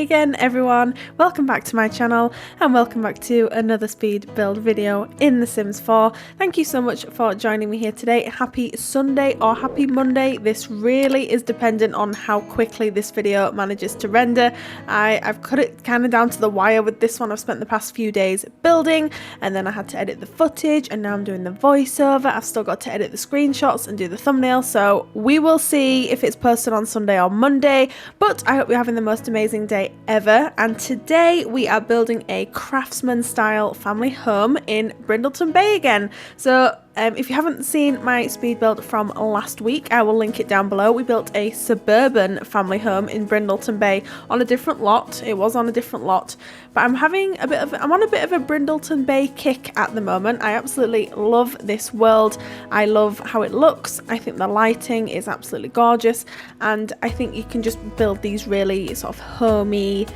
again everyone, welcome back to my channel and welcome back to another speed build video in The Sims 4. Thank you so much for joining me here today. Happy Sunday or happy Monday. This really is dependent on how quickly this video manages to render. I've cut it kind of down to the wire with this one. I've spent the past few days building and then I had to edit the footage and now I'm doing the voiceover. I've still got to edit the screenshots and do the thumbnail, so we will see if it's posted on Sunday or Monday, but I hope you're having the most amazing day ever. And today we are building a craftsman-style family home in Brindleton Bay again. So if you haven't seen my speed build from last week, I will link it down below. We built a suburban family home in Brindleton Bay on a different lot. It was on a different lot, but I'm on a bit of a Brindleton Bay kick at the moment. I absolutely love this world. I love how it looks. I think the lighting is absolutely gorgeous, and I think you can just build these really sort of homey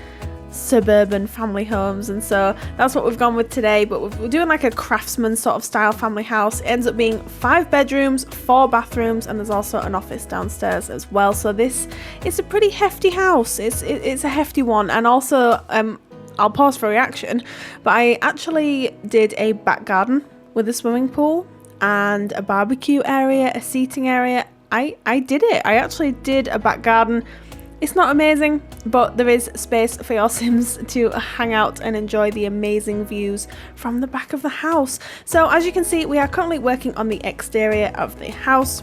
suburban family homes, and so that's what we've gone with today. But we're doing like a craftsman sort of style family house. It ends up being 5 bedrooms, 4 bathrooms, and there's also an office downstairs as well. So this is a pretty hefty house. It's a hefty one. And also I'll pause for reaction, but I actually did a back garden with a swimming pool and a barbecue area, a seating area. I did it. I actually did a back garden. It's not amazing, but there is space for your Sims to hang out and enjoy the amazing views from the back of the house. So as you can see, we are currently working on the exterior of the house.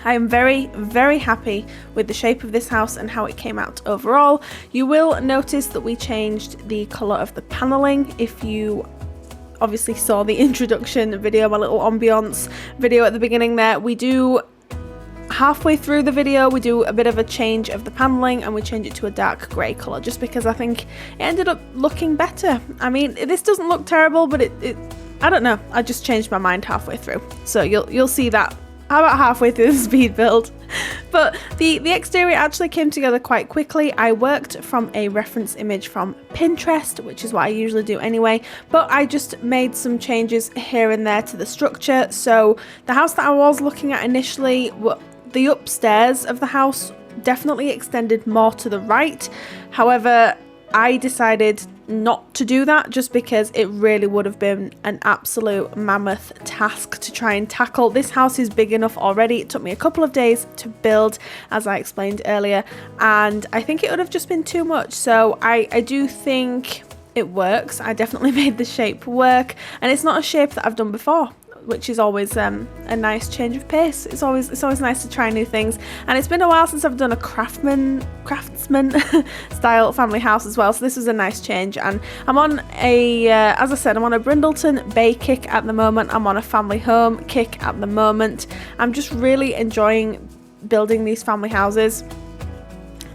I am very, very happy with the shape of this house and how it came out overall. You will notice that we changed the colour of the panelling. If you obviously saw the introduction video, my little ambiance video at the beginning there, we do halfway through the video we do a bit of a change of the paneling and we change it to a dark grey colour, just because I think it ended up looking better. I mean, this doesn't look terrible, but it I don't know, I just changed my mind halfway through, so you'll see that about halfway through the speed build. But the exterior actually came together quite quickly. I worked from a reference image from Pinterest, which is what I usually do anyway, but I just made some changes here and there to the structure. So the house that I was looking at initially, the upstairs of the house definitely extended more to the right. However, I decided not to do that just because it really would have been an absolute mammoth task to try and tackle. This house is big enough already. It took me a couple of days to build, as I explained earlier, and I think it would have just been too much. So I do think it works. I definitely made the shape work, and it's not a shape that I've done before, which is always a nice change of pace. It's always nice to try new things, and it's been a while since I've done a craftsman style family house as well, so this was a nice change. And I'm on a as I said, I'm on a Brindleton Bay kick at the moment. I'm on a family home kick at the moment. I'm just really enjoying building these family houses.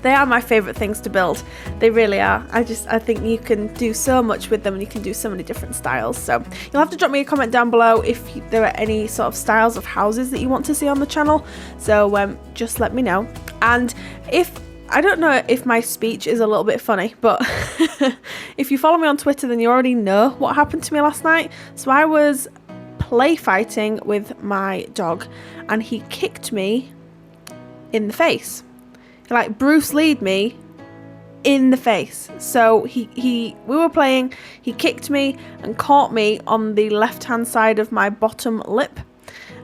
They are my favourite things to build. They really are. I think you can do so much with them and you can do so many different styles. So you'll have to drop me a comment down below if there are any sort of styles of houses that you want to see on the channel. So just let me know. And I don't know if my speech is a little bit funny, but if you follow me on Twitter, then you already know what happened to me last night. So I was play fighting with my dog and he kicked me in the face. Like Bruce Lee'd me in the face. So we were playing, he kicked me and caught me on the left hand side of my bottom lip,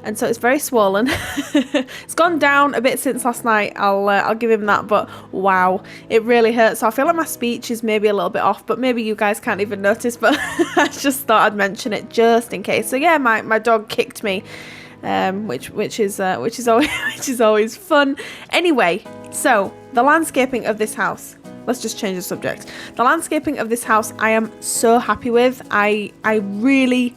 and so it's very swollen. It's gone down a bit since last night, I'll give him that, but wow, it really hurts. So I feel like my speech is maybe a little bit off, but maybe you guys can't even notice, but I just thought I'd mention it just in case. So yeah, my dog kicked me, which is always fun. Anyway, so the landscaping of this house, let's just change the subject. The landscaping of this house I am so happy with. I really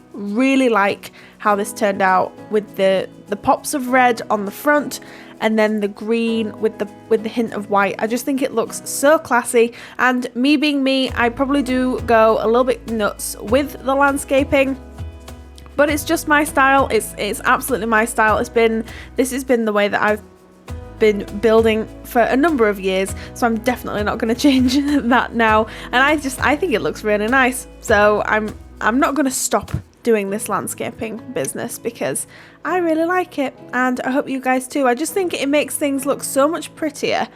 like how this turned out with the pops of red on the front and then the green with the hint of white. I just think it looks so classy, and me being me, I probably do go a little bit nuts with the landscaping. But it's just my style. It's absolutely my style. This has been the way that I've been building for a number of years, so I'm definitely not going to change that now. And I think it looks really nice. So I'm not going to stop doing this landscaping business because I really like it, and I hope you guys too. I just think it makes things look so much prettier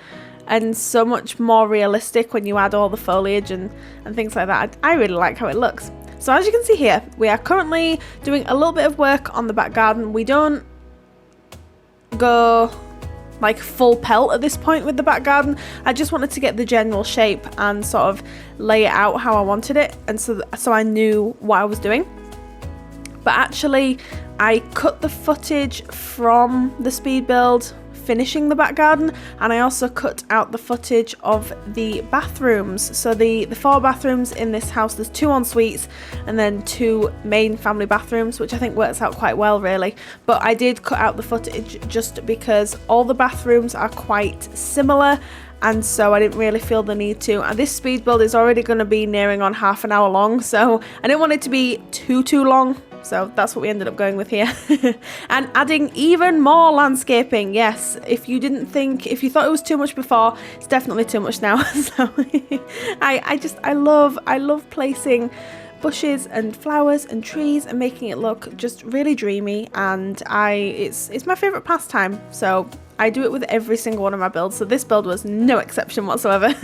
and so much more realistic when you add all the foliage and things like that. I really like how it looks. So as you can see here, we are currently doing a little bit of work on the back garden. We don't go like full pelt at this point with the back garden. I just wanted to get the general shape and sort of lay it out how I wanted it, and so I knew what I was doing. But actually I cut the footage from the speed build finishing the back garden, and I also cut out the footage of the bathrooms. So the 4 bathrooms in this house, there's 2 en-suites and then 2 main family bathrooms, which I think works out quite well really. But I did cut out the footage just because all the bathrooms are quite similar, and so I didn't really feel the need to. And this speed build is already going to be nearing on half an hour long, so I didn't want it to be too long. So that's what we ended up going with here. And adding even more landscaping. Yes, if you thought it was too much before, it's definitely too much now. So I love placing bushes and flowers and trees and making it look just really dreamy, and it's my favorite pastime. So I do it with every single one of my builds, so this build was no exception whatsoever.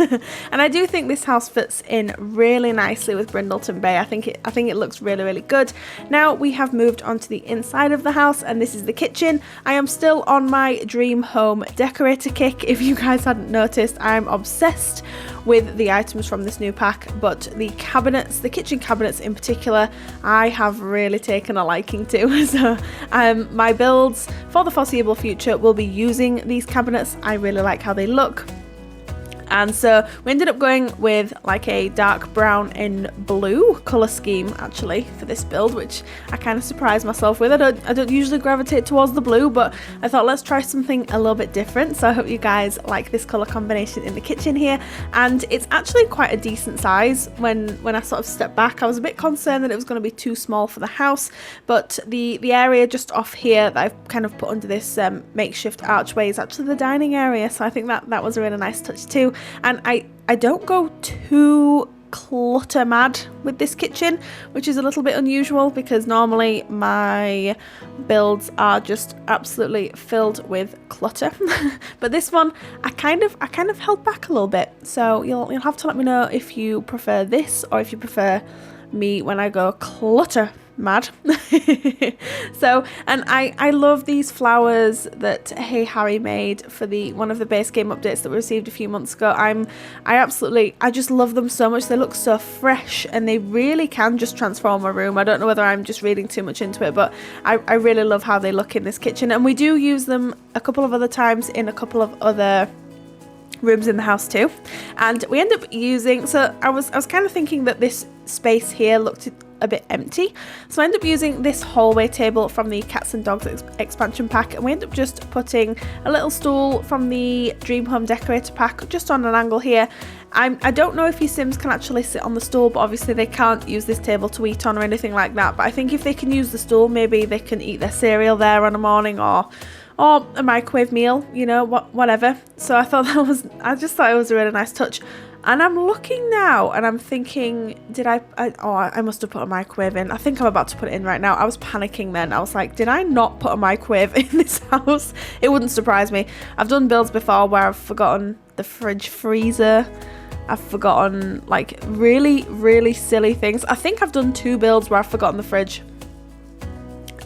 And I do think this house fits in really nicely with Brindleton Bay. I think it looks really good. Now we have moved on to the inside of the house, and this is the kitchen. I am still on my dream home decorator kick. If you guys hadn't noticed, I'm obsessed with the items from this new pack, but the cabinets, the kitchen cabinets in particular, I have really taken a liking to. So my builds for the foreseeable future will be using these cabinets. I really like how they look. And so we ended up going with like a dark brown and blue colour scheme actually for this build, which I kind of surprised myself with. I don't usually gravitate towards the blue, but I thought let's try something a little bit different. So I hope you guys like this colour combination in the kitchen here. And it's actually quite a decent size. When I sort of stepped back, I was a bit concerned that it was going to be too small for the house, but the area just off here that I've kind of put under this makeshift archway is actually the dining area. So I think that was a really nice touch too. And I don't go too clutter mad with this kitchen, which is a little bit unusual because normally my builds are just absolutely filled with clutter. But this one I kind of held back a little bit, so you'll have to let me know if you prefer this or if you prefer me when I go clutter mad. So, and I love these flowers that Hey Harry made for one of the base game updates that we received a few months ago. I just love them so much. They look so fresh and they really can just transform a room. I don't know whether I'm just reading too much into it, but I really love how they look in this kitchen, and we do use them a couple of other times in a couple of other rooms in the house too. And we end up using, so I was kind of thinking that this space here looked a bit empty, so I end up using this hallway table from the Cats and Dogs expansion pack, and we end up just putting a little stool from the Dream Home Decorator pack just on an angle here. I don't know if your Sims can actually sit on the stool, but obviously they can't use this table to eat on or anything like that, but I think if they can use the stool, maybe they can eat their cereal there on a morning, or a microwave meal, you know, whatever. So I just thought it was a really nice touch. And I'm looking now and I'm thinking, I must have put a microwave in. I think I'm about to put it in right now. I was panicking then. I was like, did I not put a microwave in this house? It wouldn't surprise me. I've done builds before where I've forgotten the fridge freezer. I've forgotten like really, really silly things. I think I've done 2 builds where I've forgotten the fridge.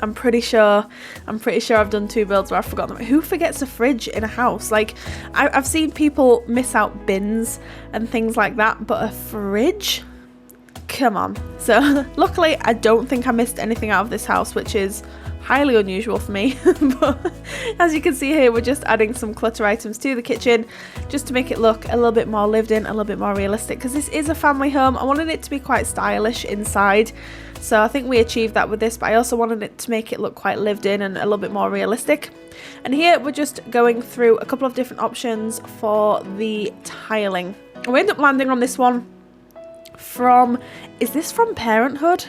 I'm pretty sure I've done 2 builds where I've forgotten them. Who forgets a fridge in a house? Like, I've seen people miss out bins and things like that, but a fridge? Come on. So luckily I don't think I missed anything out of this house, which is highly unusual for me. But as you can see here, we're just adding some clutter items to the kitchen just to make it look a little bit more lived in, a little bit more realistic, because this is a family home. I wanted it to be quite stylish inside, so I think we achieved that with this, but I also wanted it to make it look quite lived in and a little bit more realistic. And here we're just going through a couple of different options for the tiling. We end up landing on this one from, is this from Parenthood?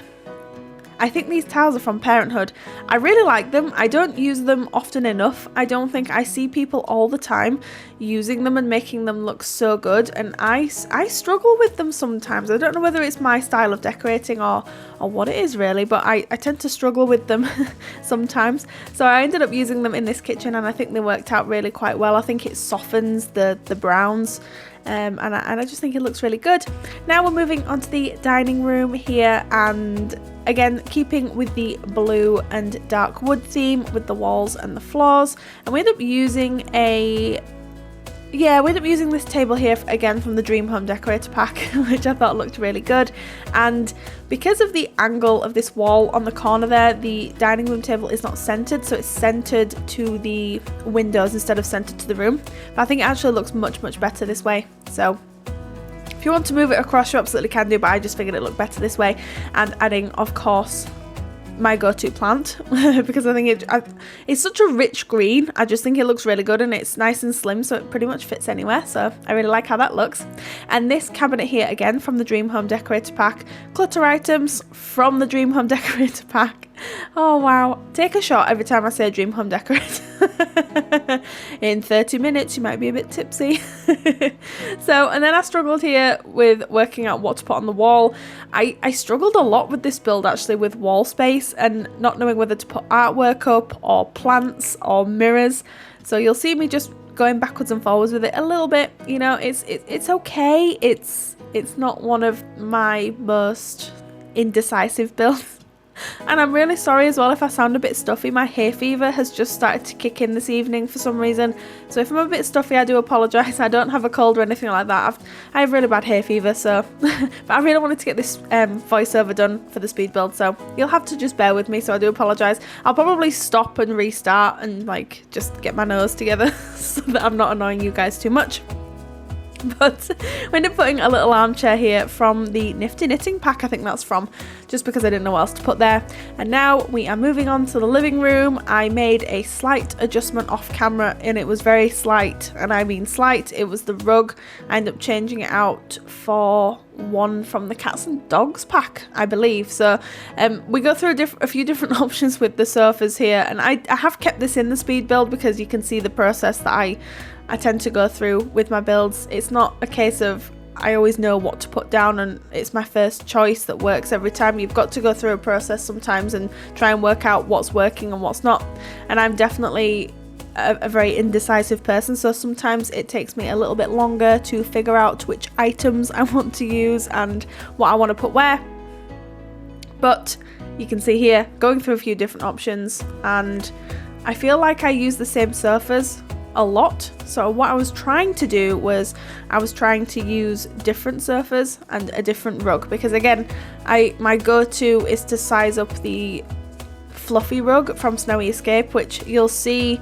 I think these tiles are from Parenthood. I really like them. I don't use them often enough. I don't think I see people all the time using them and making them look so good, and I struggle with them sometimes. I don't know whether it's my style of decorating or what it is really, but I tend to struggle with them sometimes. So I ended up using them in this kitchen, and I think they worked out really quite well. I think it softens the browns. And I just think it looks really good. Now we're moving on to the dining room here, and again keeping with the blue and dark wood theme with the walls and the floors, and we end up using this table here again from the Dream Home Decorator pack, which I thought looked really good. And because of the angle of this wall on the corner there, the dining room table is not centered, so it's centered to the windows instead of centered to the room. But I think it actually looks much better this way. So if you want to move it across, you absolutely can do, but I just figured it looked better this way. And adding, of course, my go-to plant because I think it's such a rich green. I just think it looks really good, and it's nice and slim, so it pretty much fits anywhere. So I really like how that looks. And this cabinet here again from the Dream Home Decorator pack, clutter items from the Dream Home Decorator pack. Oh wow, take a shot every time I say Dream Home Decorator. In 30 minutes you might be a bit tipsy. So, and then I struggled here with working out what to put on the wall. I struggled a lot with this build actually, with wall space and not knowing whether to put artwork up or plants or mirrors. So you'll see me just going backwards and forwards with it a little bit. You know, it's okay. It's not one of my most indecisive builds. And I'm really sorry as well if I sound a bit stuffy. My hay fever has just started to kick in this evening for some reason. So if I'm a bit stuffy, I do apologise. I don't have a cold or anything like that. I have really bad hay fever, so... but I really wanted to get this voiceover done for the speed build, so you'll have to just bear with me, so I do apologise. I'll probably stop and restart and like just get my nose together so that I'm not annoying you guys too much. But we ended up putting a little armchair here from the Nifty Knitting pack, I think that's from, just because I didn't know what else to put there. And now we are moving on to the living room. I made a slight adjustment off camera, and it was very slight, and I mean slight. It was the rug. I ended up changing it out for one from the Cats and Dogs pack, I believe. So we go through a few different options with the sofas here, and I have kept this in the speed build because you can see the process that I tend to go through with my builds. It's not a case of I always know what to put down and it's my first choice that works every time. You've got to go through a process sometimes and try and work out what's working and what's not. And I'm definitely a very indecisive person, so sometimes it takes me a little bit longer to figure out which items I want to use and what I want to put where. But you can see here, going through a few different options, and I feel like I use the same sofas a lot. So what I was trying to do was I was trying to use different sofas and a different rug, because again my go-to is to size up the fluffy rug from Snowy Escape, which you'll see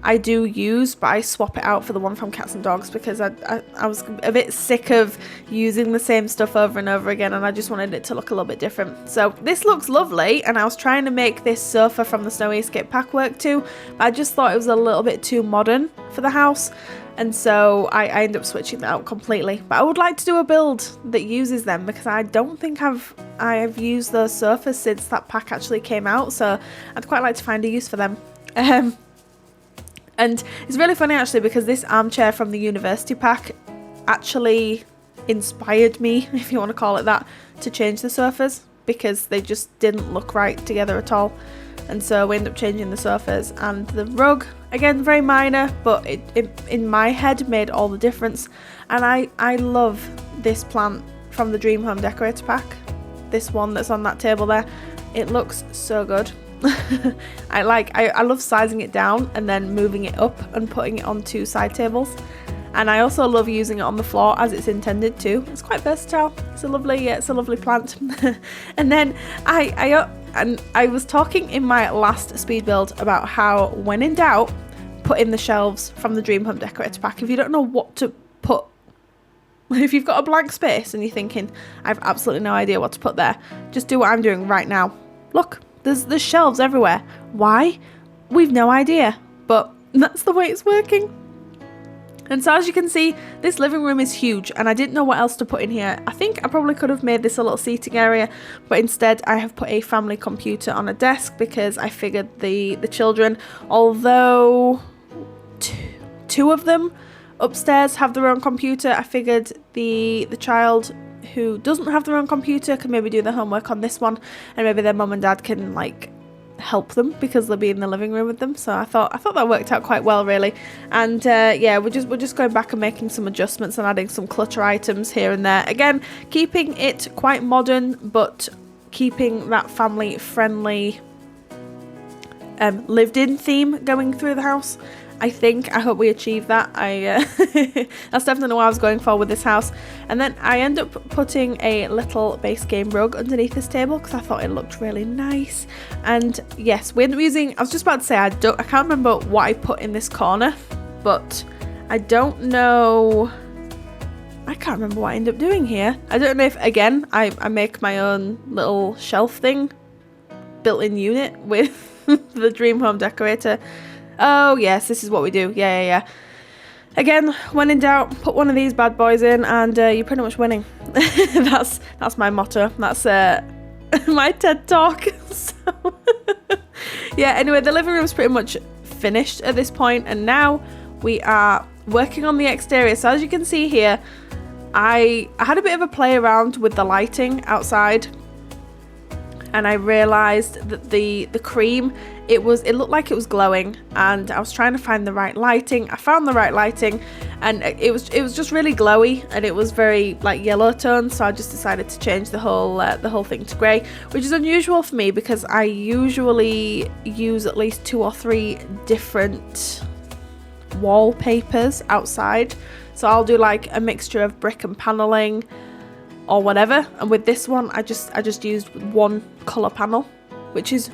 I do use, but I swap it out for the one from Cats and Dogs because I was a bit sick of using the same stuff over and over again, and I just wanted it to look a little bit different. So this looks lovely, and I was trying to make this sofa from the Snowy Escape pack work too, but I just thought it was a little bit too modern for the house, and so I ended up switching that out completely. But I would like to do a build that uses them, because I don't think I've used those sofas since that pack actually came out, so I'd quite like to find a use for them. And it's really funny actually, because this armchair from the university pack actually inspired me, if you want to call it that, to change the sofas, because they just didn't look right together at all. And so we ended up changing the sofas, and the rug, again very minor, but it in my head made all the difference. And I love this plant from the Dream Home Decorator pack, this one that's on that table there. It looks so good. I love sizing it down and then moving it up and putting it on two side tables, and I also love using it on the floor as it's intended to. It's quite versatile. It's a lovely plant. And then I was talking in my last speed build about how, when in doubt, put in the shelves from the Dream Home Decorator pack. If you don't know what to put, if you've got a blank space and you're thinking I've absolutely no idea what to put there, just do what I'm doing right now. Look, there's shelves everywhere. Why? We've no idea, but that's the way it's working. And so as you can see, this living room is huge and I didn't know what else to put in here. I think I probably could have made this a little seating area, but instead I have put a family computer on a desk because I figured the children, although two of them upstairs have their own computer, I figured the child who doesn't have their own computer can maybe do their homework on this one, and maybe their mum and dad can like help them because they'll be in the living room with them. So I thought that worked out quite well, really. And yeah, we're just going back and making some adjustments and adding some clutter items here and there, again keeping it quite modern but keeping that family friendly lived in theme going through the house. I hope we achieve that. That's definitely what I was going for with this house. And then I end up putting a little base game rug underneath this table because I thought it looked really nice. And yes, we end up using, I was just about to say, I can't remember what I put in this corner, but I don't know, I can't remember what I end up doing here. I don't know if, again, I make my own little shelf thing, built-in unit with the dream home decorator. Oh yes, this is what we do. Yeah. Again, when in doubt, put one of these bad boys in and you're pretty much winning. That's my motto. That's my TED talk. So yeah, anyway, the living room's pretty much finished at this point, and now we are working on the exterior. So as you can see here, I had a bit of a play around with the lighting outside, and I realised that the cream, it looked like it was glowing, and I was trying to find the right lighting. I found the right lighting, and it was just really glowy, and it was very like yellow tone. So I just decided to change the whole thing to grey, which is unusual for me because I usually use at least 2 or 3 different wallpapers outside. So I'll do like a mixture of brick and paneling or whatever, and with this one I just used one colour panel, which is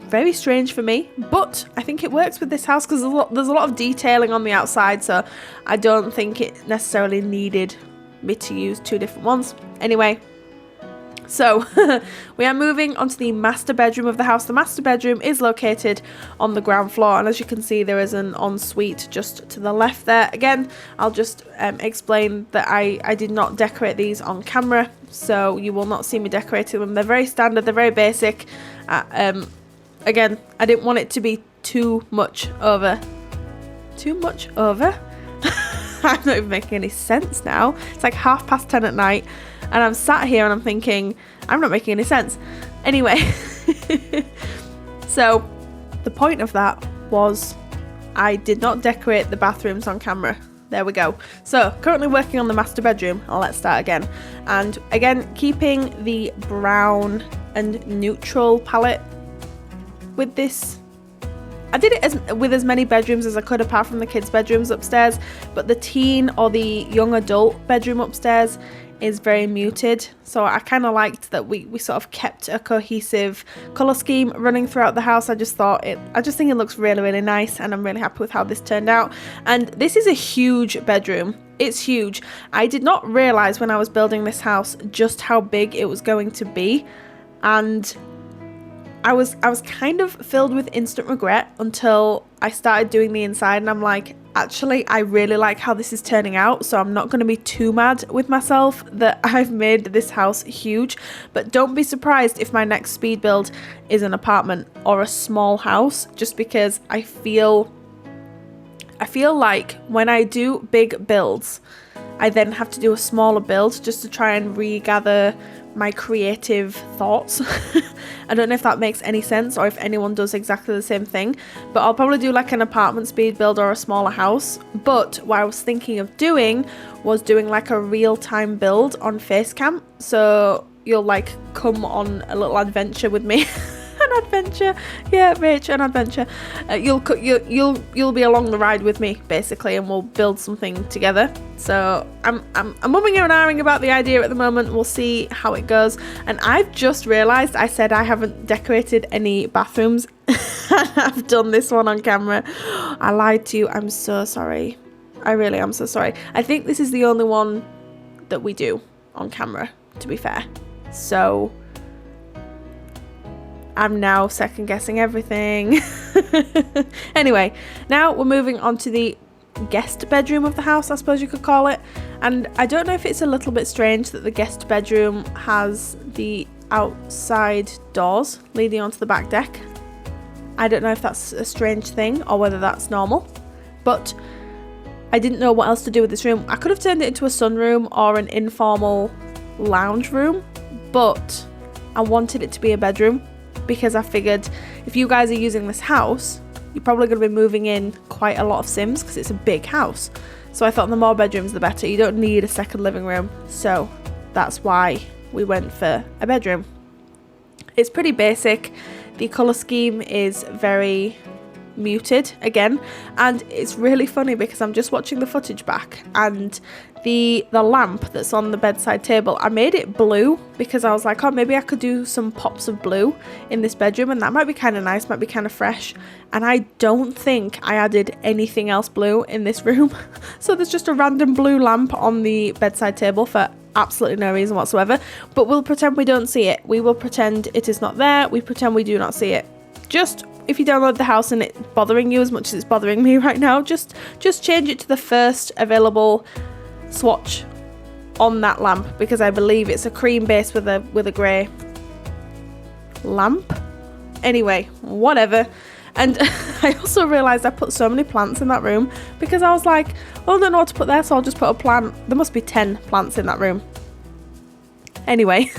very strange for me, but I think it works with this house because there's a lot of detailing on the outside, so I don't think it necessarily needed me to use 2 different ones. Anyway, so we are moving on to the master bedroom of the house. The master bedroom is located on the ground floor, and as you can see, there is an ensuite just to the left there. Again, I'll just explain that I did not decorate these on camera, so you will not see me decorating them. They're very standard, they're very basic. Again, I didn't want it to be too much over. I'm not even making any sense now. It's like 10:30 at night, and I'm sat here and I'm thinking, I'm not making any sense. Anyway, so the point of that was I did not decorate the bathrooms on camera. There we go. So currently working on the master bedroom. Let's start again. And again, keeping the brown and neutral palette with this. I did it with as many bedrooms as I could apart from the kids' bedrooms upstairs, but the teen or the young adult bedroom upstairs is very muted, so I kind of liked that we sort of kept a cohesive colour scheme running throughout the house. I just think it looks really, really nice, and I'm really happy with how this turned out. And this is a huge bedroom. It's huge. I did not realise when I was building this house just how big it was going to be, and I was kind of filled with instant regret until I started doing the inside, and I'm like, actually, I really like how this is turning out, so I'm not going to be too mad with myself that I've made this house huge. But don't be surprised if my next speed build is an apartment or a small house, just because I feel like when I do big builds, I then have to do a smaller build just to try and regather my creative thoughts. I don't know if that makes any sense or if anyone does exactly the same thing, but I'll probably do like an apartment speed build or a smaller house. But what I was thinking of doing was doing like a real-time build on Facecam, so you'll like come on a little adventure with me. An adventure, yeah, Rach, an adventure. You'll be along the ride with me basically, and we'll build something together. So I'm umming and ahhing about the idea at the moment. We'll see how it goes. And I've just realised I said I haven't decorated any bathrooms. I've done this one on camera. I lied to you. I'm so sorry. I really am so sorry. I think this is the only one that we do on camera, to be fair. So I'm now second guessing everything. Anyway, now we're moving on to the guest bedroom of the house, I suppose you could call it. And I don't know if it's a little bit strange that the guest bedroom has the outside doors leading onto the back deck. I don't know if that's a strange thing or whether that's normal, but I didn't know what else to do with this room. I could have turned it into a sunroom or an informal lounge room, but I wanted it to be a bedroom because I figured if you guys are using this house, you're probably going to be moving in quite a lot of Sims because it's a big house. So I thought the more bedrooms the better. You don't need a second living room, so that's why we went for a bedroom. It's pretty basic. The colour scheme is very muted again, and it's really funny because I'm just watching the footage back, and the lamp that's on the bedside table, I made it blue because I was like, oh, maybe I could do some pops of blue in this bedroom and that might be kind of nice, might be kind of fresh. And I don't think I added anything else blue in this room. So there's just a random blue lamp on the bedside table for absolutely no reason whatsoever, but we'll pretend we don't see it. We will pretend it is not there. We pretend we do not see it. Just if you download the house and it's bothering you as much as it's bothering me right now, just change it to the first available swatch on that lamp, because I believe it's a cream base with a grey lamp. Anyway, whatever. And I also realised I put so many plants in that room because I was like, oh, I don't know what to put there, so I'll just put a plant. There must be 10 plants in that room. Anyway,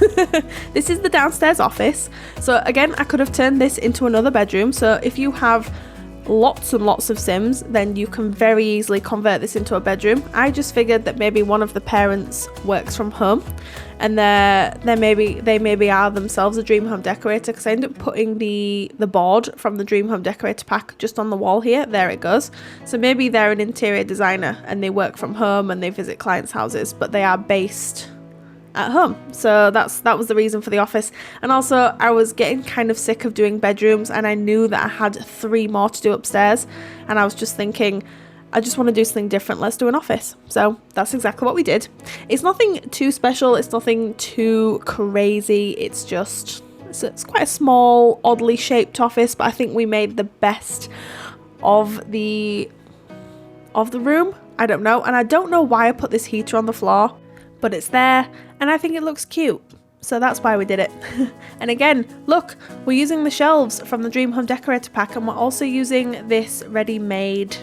this is the downstairs office. So again, I could have turned this into another bedroom. So if you have lots and lots of Sims, then you can very easily convert this into a bedroom. I just figured that maybe one of the parents works from home and they maybe are themselves a dream home decorator, because I ended up putting the board from the dream home decorator pack just on the wall here. There it goes. So maybe they're an interior designer and they work from home and they visit clients' houses, but they are based at home. So that was the reason for the office. And also I was getting kind of sick of doing bedrooms, and I knew that I had 3 more to do upstairs, and I was just thinking, I just want to do something different. Let's do an office. So that's exactly what we did. It's nothing too special, it's nothing too crazy, it's just it's quite a small, oddly shaped office, but I think we made the best of the room. I don't know, and I don't know why I put this heater on the floor, but it's there and I think it looks cute, so that's why we did it. And again, look, we're using the shelves from the Dream Home Decorator pack, and we're also using this ready-made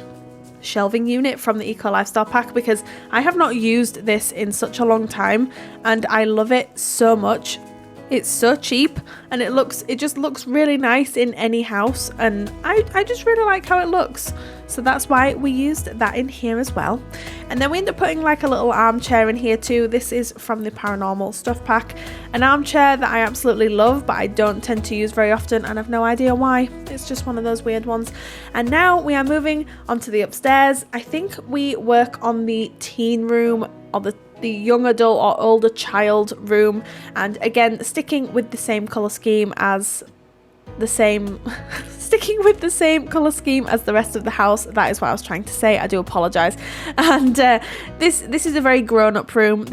shelving unit from the Eco Lifestyle pack, because I have not used this in such a long time and I love it so much. It's so cheap and it just looks really nice in any house, and I just really like how it looks. So that's why we used that in here as well. And then we ended up putting like a little armchair in here too. This is from the Paranormal Stuff pack. An armchair that I absolutely love, but I don't tend to use very often, and I've no idea why. It's just one of those weird ones. And now we are moving onto the upstairs. I think we work on the teen room, or the young adult or older child room, and again sticking with the same colour scheme as the rest of the house. That is what I was trying to say. I do apologise. And this is a very grown-up room.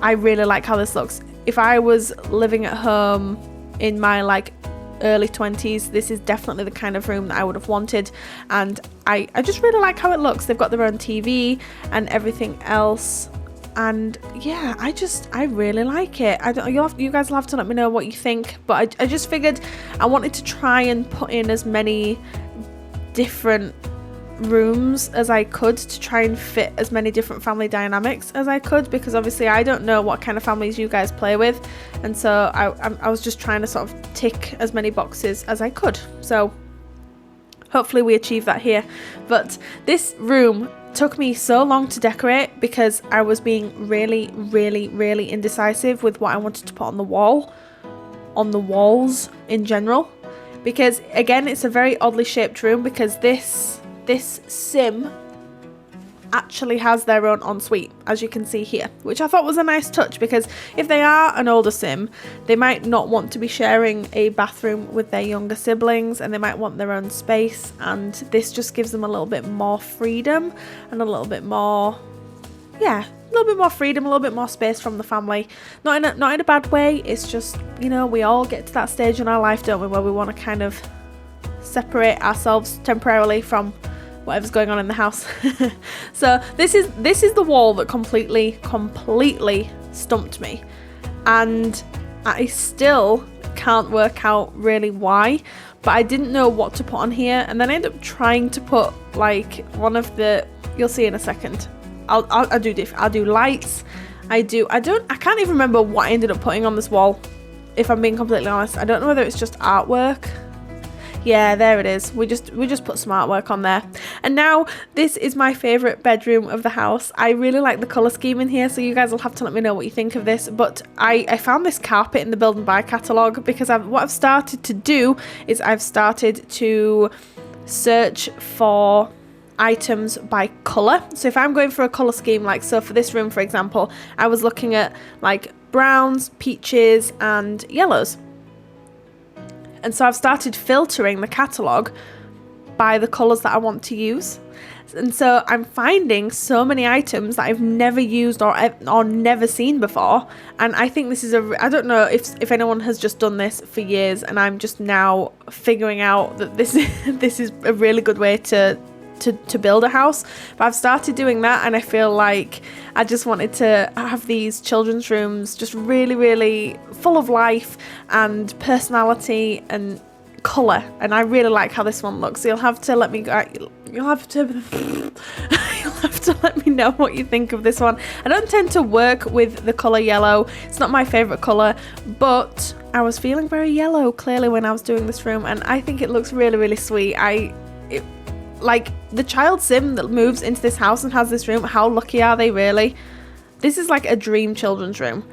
I really like how this looks. If I was living at home in my like early 20s, this is definitely the kind of room that I would have wanted, and I just really like how it looks. They've got their own TV and everything else. And yeah, I really like it. You guys will have to let me know what you think, but I just figured I wanted to try and put in as many different rooms as I could to try and fit as many different family dynamics as I could, because obviously I don't know what kind of families you guys play with, and so I was just trying to sort of tick as many boxes as I could. So hopefully we achieve that here. But this room took me so long to decorate because I was being really indecisive with what I wanted to put on the walls in general, because again it's a very oddly shaped room, because this sim actually has their own ensuite, as you can see here, which I thought was a nice touch, because if they are an older sim, they might not want to be sharing a bathroom with their younger siblings, and they might want their own space, and this just gives them a little bit more freedom and a little bit more freedom, a little bit more space from the family. Not in a bad way. It's just, we all get to that stage in our life, don't we, where we want to kind of separate ourselves temporarily from whatever's going on in the house. So this is the wall that completely stumped me, and I still can't work out really why, but I didn't know what to put on here, and then I ended up trying to put like one of the, you'll see in a second, I'll do lights. I can't even remember what I ended up putting on this wall, if I'm being completely honest. I don't know whether it's just artwork. Yeah, there it is. We just put some artwork on there. And now this is my favorite bedroom of the house. I really like the color scheme in here, so you guys will have to let me know what you think of this. But I found this carpet in the Build and Buy catalogue, because what I've started to do is I've started to search for items by color. So if I'm going for a color scheme, like so for this room for example, I was looking at like browns, peaches and yellows. And so I've started filtering the catalogue by the colours that I want to use. And so I'm finding so many items that I've never used or never seen before. And I think this is I don't know if anyone has just done this for years, and I'm just now figuring out that this is a really good way to build a house. But I've started doing that, and I feel like I just wanted to have these children's rooms just really full of life and personality and colour, and I really like how this one looks. So you'll have to let me know what you think of this one. I don't tend to work with the colour yellow. It's not my favourite colour, but I was feeling very yellow clearly when I was doing this room, and I think it looks really sweet. Like the child sim that moves into this house and has this room, how lucky are they really? This is like a dream children's room.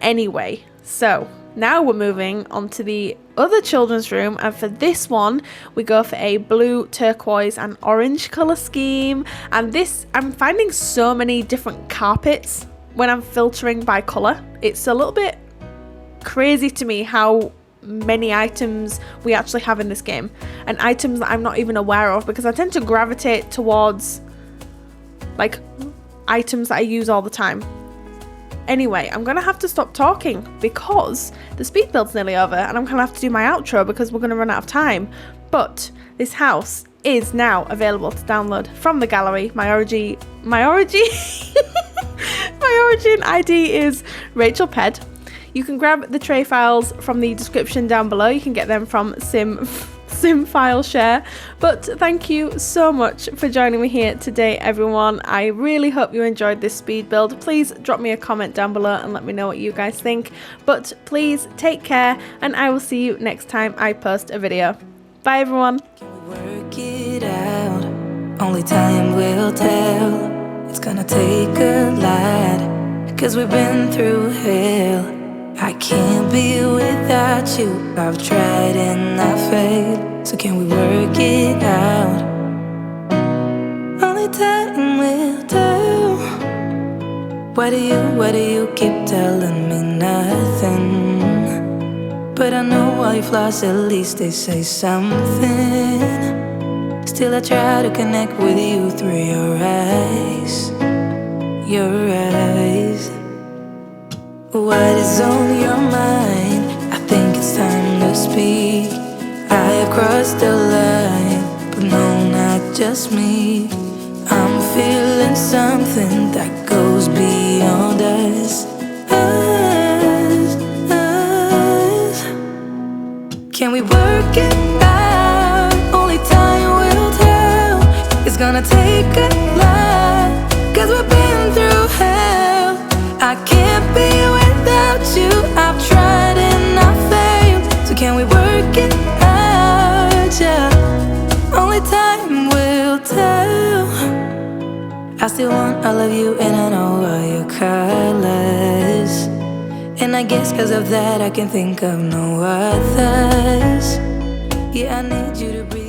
Anyway, so now we're moving on to the other children's room, and for this one we go for a blue, turquoise and orange colour scheme. And this, I'm finding so many different carpets when I'm filtering by colour. It's a little bit crazy to me how many items we actually have in this game, and items that I'm not even aware of, because I tend to gravitate towards like items that I use all the time. Anyway, I'm gonna have to stop talking because the speed build's nearly over, and I'm gonna have to do my outro because we're gonna run out of time. But this house is now available to download from the gallery. My origin my origin ID is RachelPedd. You can grab the tray files from the description down below. You can get them from Sim File Share. But thank you so much for joining me here today, everyone. I really hope you enjoyed this speed build. Please drop me a comment down below and let me know what you guys think. But please take care, and I will see you next time I post a video. Bye, everyone. Can we work it out? Only time will tell. It's gonna take a lot, 'cause we've been through hell. I can't be without you. I've tried and I failed. So can we work it out? Only time will tell. Why do you keep telling me nothing? But I know all your flaws, at least they say something. Still I try to connect with you through your eyes. Your eyes. What is on your mind? I think it's time to speak. I have crossed the line, but no, not just me. I'm feeling something that goes beyond us. Can we work it out? Only time will tell. It's gonna take a lot, 'cause we've been through hell. I can't be without you. I've tried and I failed. So can we work it out? Yeah. Only time will tell. I still want all of you, and I know all your colors. And I guess 'cause of that I can think of no others. Yeah, I need you to breathe.